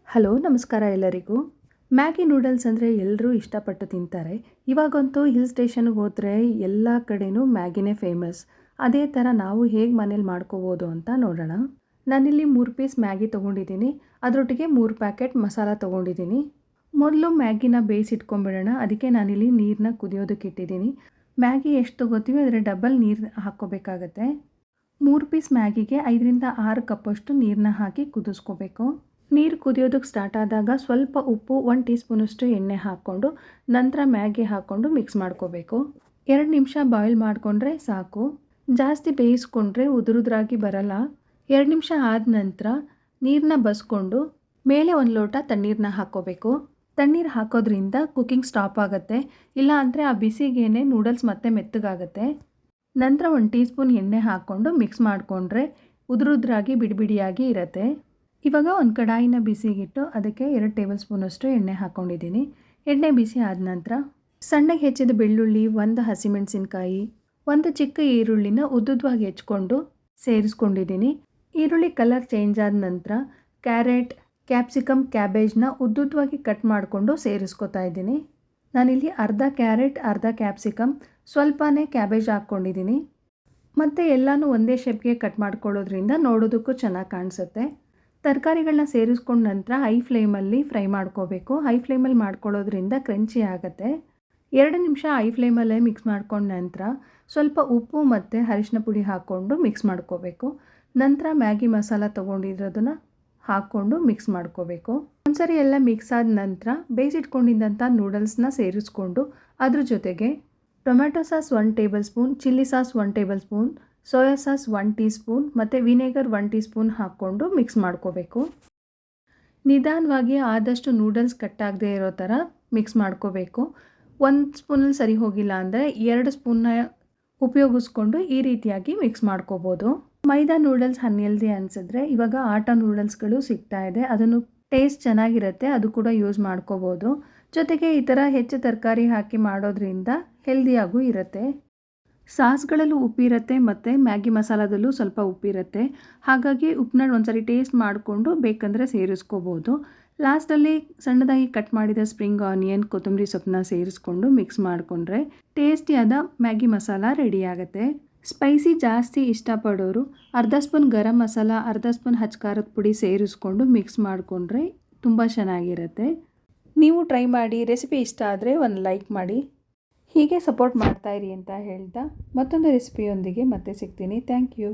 Hello ನಮಸ್ಕಾರ ಎಲ್ಲರಿಗೂ. Maggi noodles ಅಂದರೆ ಎಲ್ಲರೂ ಇಷ್ಟಪಟ್ಟು ತಿಂತಾರೆ. ಇವಾಗಂತೂ ಹಿಲ್ ಸ್ಟೇಷನ್ಗೆ ಹೋದರೆ ಎಲ್ಲ ಕಡೆಯೂ ಮ್ಯಾಗಿನೇ ಫೇಮಸ್. ಅದೇ ಥರ ನಾವು ಹೇಗೆ ಮನೇಲಿ ಮಾಡ್ಕೋಬೋದು ಅಂತ ನೋಡೋಣ. ನಾನಿಲ್ಲಿ 3 ಪೀಸ್ ಮ್ಯಾಗಿ ತೊಗೊಂಡಿದ್ದೀನಿ. ಅದರೊಟ್ಟಿಗೆ 3 ಪ್ಯಾಕೆಟ್ ಮಸಾಲ ತೊಗೊಂಡಿದ್ದೀನಿ. ಮೊದಲು ಮ್ಯಾಗಿನ ಬೇಯಿಸಿಟ್ಕೊಂಡ್ಬಿಡೋಣ. ಅದಕ್ಕೆ ನಾನಿಲ್ಲಿ ನೀರನ್ನ ಕುದಿಯೋದಕ್ಕೆ ಇಟ್ಟಿದ್ದೀನಿ. ಮ್ಯಾಗಿ ಎಷ್ಟು ತೊಗೋತೀವಿ ಅದರ ಡಬಲ್ ನೀರು ಹಾಕ್ಕೋಬೇಕಾಗತ್ತೆ. 3 ಪೀಸ್ ಮ್ಯಾಗಿಗೆ 5ರಿಂದ 6 ಕಪ್ಪಷ್ಟು ನೀರನ್ನ ಹಾಕಿ ಕುದಿಸ್ಕೋಬೇಕು. ನೀರು ಕುದಿಯೋದಕ್ಕೆ ಸ್ಟಾರ್ಟ್ ಆದಾಗ ಸ್ವಲ್ಪ ಉಪ್ಪು, 1 ಟೀ ಸ್ಪೂನಷ್ಟು ಎಣ್ಣೆ ಹಾಕ್ಕೊಂಡು ನಂತರ ಮ್ಯಾಗಿ ಹಾಕ್ಕೊಂಡು ಮಿಕ್ಸ್ ಮಾಡ್ಕೋಬೇಕು. 2 ನಿಮಿಷ ಬಾಯ್ಲ್ ಮಾಡಿಕೊಂಡ್ರೆ ಸಾಕು. ಜಾಸ್ತಿ ಬೇಯಿಸ್ಕೊಂಡ್ರೆ ಉದುರುದ್ರಾಗಿ ಬರಲ್ಲ. 2 ನಿಮಿಷ ಆದ ನಂತರ ನೀರನ್ನ ಬಸ್ಕೊಂಡು ಮೇಲೆ 1 ಲೋಟ ತಣ್ಣೀರನ್ನ ಹಾಕ್ಕೋಬೇಕು. ತಣ್ಣೀರು ಹಾಕೋದ್ರಿಂದ ಕುಕ್ಕಿಂಗ್ ಸ್ಟಾಪ್ ಆಗುತ್ತೆ. ಇಲ್ಲ ಅಂದರೆ ಆ ಬಿಸಿಗೇನೆ ನೂಡಲ್ಸ್ ಮತ್ತೆ ಮೆತ್ತಗಾಗುತ್ತೆ. ನಂತರ 1 ಟೀ ಸ್ಪೂನ್ ಎಣ್ಣೆ ಹಾಕ್ಕೊಂಡು ಮಿಕ್ಸ್ ಮಾಡಿಕೊಂಡ್ರೆ ಉದುರುದ್ರಾಗಿ ಬಿಡಿಯಾಗಿ ಇರುತ್ತೆ. ಇವಾಗ ಒಂದು ಕಡಾಯಿನ ಬಿಸಿಗಿಟ್ಟು ಅದಕ್ಕೆ 2 ಟೇಬಲ್ ಸ್ಪೂನಷ್ಟು ಎಣ್ಣೆ ಹಾಕ್ಕೊಂಡಿದ್ದೀನಿ. ಎಣ್ಣೆ ಬಿಸಿ ಆದ ನಂತರ ಸಣ್ಣಗೆ ಹೆಚ್ಚಿದ ಬೆಳ್ಳುಳ್ಳಿ, 1 ಹಸಿಮೆಣಸಿನ್ಕಾಯಿ, 1 ಚಿಕ್ಕ ಈರುಳ್ಳಿನ ಉದ್ದುದ್ವಾಗಿ ಹೆಚ್ಕೊಂಡು ಸೇರಿಸ್ಕೊಂಡಿದ್ದೀನಿ. ಈರುಳ್ಳಿ ಕಲರ್ ಚೇಂಜ್ ಆದ ನಂತರ ಕ್ಯಾರೆಟ್, ಕ್ಯಾಪ್ಸಿಕಮ್, ಕ್ಯಾಬೇಜ್ನ ಉದ್ದುದ್ವಾಗಿ ಕಟ್ ಮಾಡಿಕೊಂಡು ಸೇರಿಸ್ಕೊತಾ ಇದ್ದೀನಿ. ನಾನಿಲ್ಲಿ ಅರ್ಧ ಕ್ಯಾರೆಟ್, ಅರ್ಧ ಕ್ಯಾಪ್ಸಿಕಮ್, ಸ್ವಲ್ಪನೇ ಕ್ಯಾಬೇಜ್ ಹಾಕ್ಕೊಂಡಿದ್ದೀನಿ. ಮತ್ತು ಎಲ್ಲನೂ ಒಂದೇ ಶೇಪ್ಗೆ ಕಟ್ ಮಾಡ್ಕೊಳ್ಳೋದ್ರಿಂದ ನೋಡೋದಕ್ಕೂ ಚೆನ್ನಾಗಿ ಕಾಣಿಸುತ್ತೆ. ತರಕಾರಿಗಳನ್ನ ಸೇರಿಸ್ಕೊಂಡ ನಂತರ ಹೈ ಫ್ಲೇಮಲ್ಲಿ ಫ್ರೈ ಮಾಡ್ಕೋಬೇಕು. ಹೈ ಫ್ಲೇಮಲ್ಲಿ ಮಾಡ್ಕೊಳ್ಳೋದ್ರಿಂದ ಕ್ರಂಚಿ ಆಗುತ್ತೆ. 2 ನಿಮಿಷ ಹೈ ಫ್ಲೇಮಲ್ಲೇ ಮಿಕ್ಸ್ ಮಾಡ್ಕೊಂಡ ನಂತರ ಸ್ವಲ್ಪ ಉಪ್ಪು ಮತ್ತು ಅರಿಶಿನ ಪುಡಿ ಹಾಕ್ಕೊಂಡು ಮಿಕ್ಸ್ ಮಾಡ್ಕೋಬೇಕು. ನಂತರ ಮ್ಯಾಗಿ ಮಸಾಲ ತೊಗೊಂಡಿರೋದನ್ನು ಹಾಕ್ಕೊಂಡು ಮಿಕ್ಸ್ ಮಾಡ್ಕೋಬೇಕು. ಒಂದ್ಸರಿ ಎಲ್ಲ ಮಿಕ್ಸ್ ಆದ ನಂತರ ಬೇಯಿಸಿಟ್ಕೊಂಡಿದ್ದಂಥ ನೂಡಲ್ಸ್ನ ಸೇರಿಸ್ಕೊಂಡು ಅದ್ರ ಜೊತೆಗೆ tomato sauce 1 table spoon, chilli sauce 1 table spoon, soya sauce 1 tea spoon ಮತ್ತು ವಿನೆಗರ್ 1 ಟೀ ಸ್ಪೂನ್ ಹಾಕ್ಕೊಂಡು ಮಿಕ್ಸ್ ಮಾಡ್ಕೋಬೇಕು. ನಿಧಾನವಾಗಿ ಆದಷ್ಟು ನೂಡಲ್ಸ್ ಕಟ್ಟಾಗದೇ ಇರೋ ಥರ ಮಿಕ್ಸ್ ಮಾಡ್ಕೋಬೇಕು. 1 ಸ್ಪೂನಲ್ಲಿ ಸರಿ ಹೋಗಿಲ್ಲ ಅಂದರೆ 2 ಸ್ಪೂನ್ನ ಉಪಯೋಗಿಸ್ಕೊಂಡು ಈ ರೀತಿಯಾಗಿ ಮಿಕ್ಸ್ ಮಾಡ್ಕೋಬೋದು. ಮೈದಾ ನೂಡಲ್ಸ್ ಅನ್ಹೆಲ್ದಿ ಅನಿಸಿದ್ರೆ ಇವಾಗ ಆಟಾ ನೂಡಲ್ಸ್ಗಳು ಸಿಗ್ತಾ ಇದೆ. ಅದನ್ನು ಟೇಸ್ಟ್ ಚೆನ್ನಾಗಿರುತ್ತೆ, ಅದು ಕೂಡ ಯೂಸ್ ಮಾಡ್ಕೋಬೋದು. ಜೊತೆಗೆ ಈ ಥರ ಹೆಚ್ಚು ತರಕಾರಿ ಹಾಕಿ ಮಾಡೋದ್ರಿಂದ ಹೆಲ್ದಿಯಾಗೂ ಇರುತ್ತೆ. ಸಾಸ್ಗಳಲ್ಲೂ ಉಪ್ಪಿರುತ್ತೆ ಮತ್ತು ಮ್ಯಾಗಿ ಮಸಾಲದಲ್ಲೂ ಸ್ವಲ್ಪ ಉಪ್ಪಿರುತ್ತೆ. ಹಾಗಾಗಿ ಉಪ್ಪನ್ನ ಒಂದ್ಸರಿ ಟೇಸ್ಟ್ ಮಾಡಿಕೊಂಡು ಬೇಕಂದರೆ ಸೇರಿಸ್ಕೋಬೋದು. ಲಾಸ್ಟಲ್ಲಿ ಸಣ್ಣದಾಗಿ ಕಟ್ ಮಾಡಿದ ಸ್ಪ್ರಿಂಗ್ ಆನಿಯನ್, ಕೊತ್ತಂಬರಿ ಸೊಪ್ಪನ್ನ ಸೇರಿಸ್ಕೊಂಡು ಮಿಕ್ಸ್ ಮಾಡಿಕೊಂಡ್ರೆ ಟೇಸ್ಟಿಯಾದ ಮ್ಯಾಗಿ ಮಸಾಲ ರೆಡಿ ಆಗುತ್ತೆ. ಸ್ಪೈಸಿ ಜಾಸ್ತಿ ಇಷ್ಟಪಡೋರು ಅರ್ಧ ಸ್ಪೂನ್ ಗರಂ ಮಸಾಲ, ಅರ್ಧ ಸ್ಪೂನ್ ಖಾರದ ಪುಡಿ ಸೇರಿಸ್ಕೊಂಡು ಮಿಕ್ಸ್ ಮಾಡಿಕೊಂಡ್ರೆ ತುಂಬ ಚೆನ್ನಾಗಿರುತ್ತೆ. ನೀವು ಟ್ರೈ ಮಾಡಿ. ರೆಸಿಪಿ ಇಷ್ಟ ಆದರೆ ಒಂದು ಲೈಕ್ ಮಾಡಿ. ಹೀಗೆ ಸಪೋರ್ಟ್ ಮಾಡ್ತಾಯಿರಿ ಅಂತ ಹೇಳ್ತಾ ಮತ್ತೊಂದು ರೆಸಿಪಿಯೊಂದಿಗೆ ಮತ್ತೆ ಸಿಗ್ತೀನಿ. Thank you.